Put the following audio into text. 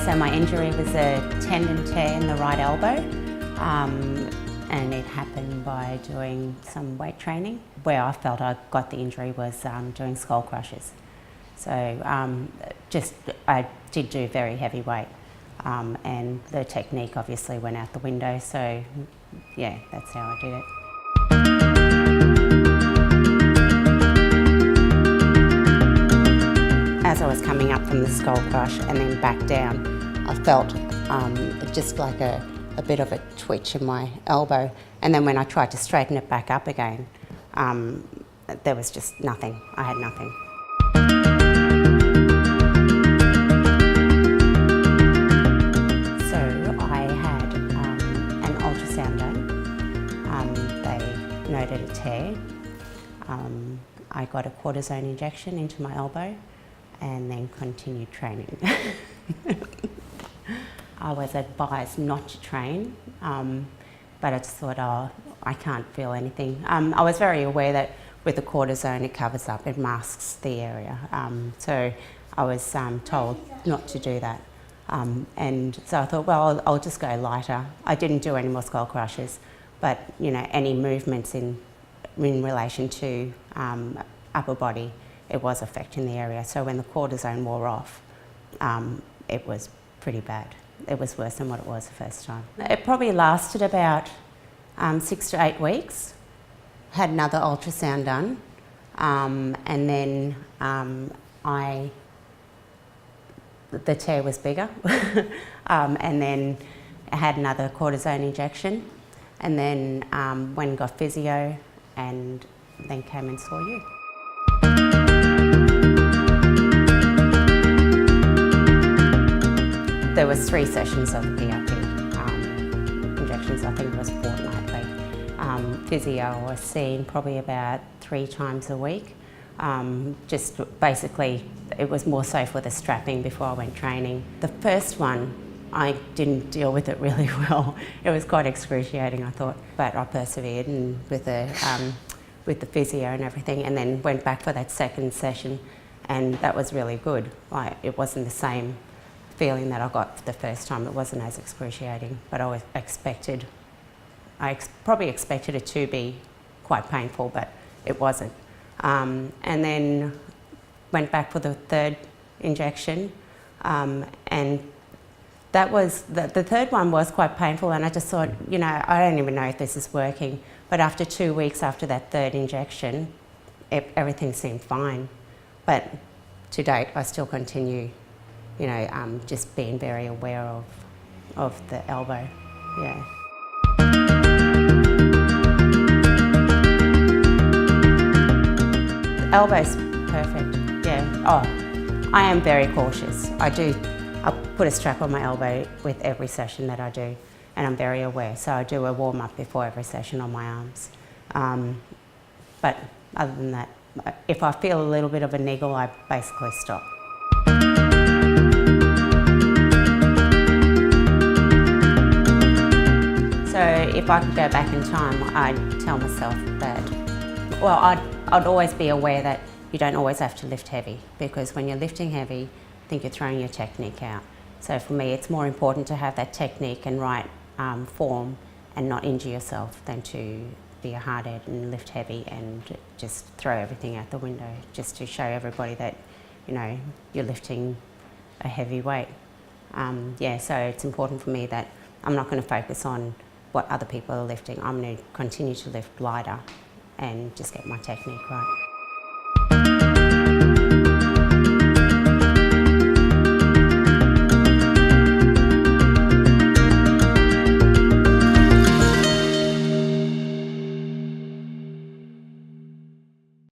So my injury was a tendon tear in the right elbow, and it happened by doing some weight training. Where I felt I got the injury was doing skull crushes. So I did do very heavy weight, and the technique obviously went out the window. So yeah, that's how I did it. As I was coming up from the skull crush and then back down, I felt just like a bit of a twitch in my elbow. And then when I tried to straighten it back up again, there was just nothing. I had nothing. So I had an ultrasound done. They noted a tear. I got a cortisone injection into my elbow and then continued training. I was advised not to train, but I just thought, oh, I can't feel anything. I was very aware that with the cortisone it covers up, it masks the area. So I was told not to do that. And so I thought, well, I'll just go lighter. I didn't do any more skull crushes, but you know, any movements in relation to upper body, it was affecting the area. So when the cortisone wore off, it was pretty bad. It was worse than what it was the first time. It probably lasted about 6 to 8 weeks. Had another ultrasound done, and then the tear was bigger, and then I had another cortisone injection, and then went and got physio, and then came and saw you. There was 3 sessions of the PRP injections. I think it was fortnightly. Physio I was seen probably about 3 times a week. Just basically, it was more so for the strapping before I went training. The first one, I didn't deal with it really well. It was quite excruciating, I thought, but I persevered and with the physio and everything, and then went back for that second session, and that was really good. Like, it wasn't the same feeling that I got the first time. It wasn't as excruciating, but I probably expected it to be quite painful, but it wasn't. And then went back for the 3rd injection, and that was, the 3rd one was quite painful, and I just thought, you know, I don't even know if this is working. But after 2 weeks after that 3rd injection, everything seemed fine. But to date, I still continue, you know, just being very aware of the elbow, yeah. The elbow's perfect, yeah. Oh, I am very cautious. I put a strap on my elbow with every session that I do, and I'm very aware. So I do a warm-up before every session on my arms. But other than that, if I feel a little bit of a niggle, I basically stop. So if I could go back in time, I'd tell myself that, well, I'd always be aware that you don't always have to lift heavy, because when you're lifting heavy, I think you're throwing your technique out. So for me, it's more important to have that technique and right form and not injure yourself than to be a hardhead and lift heavy and just throw everything out the window, just to show everybody that, you know, you're lifting a heavy weight. Yeah, so it's important for me that I'm not going to focus on what other people are lifting. I'm going to continue to lift lighter and just get my technique right.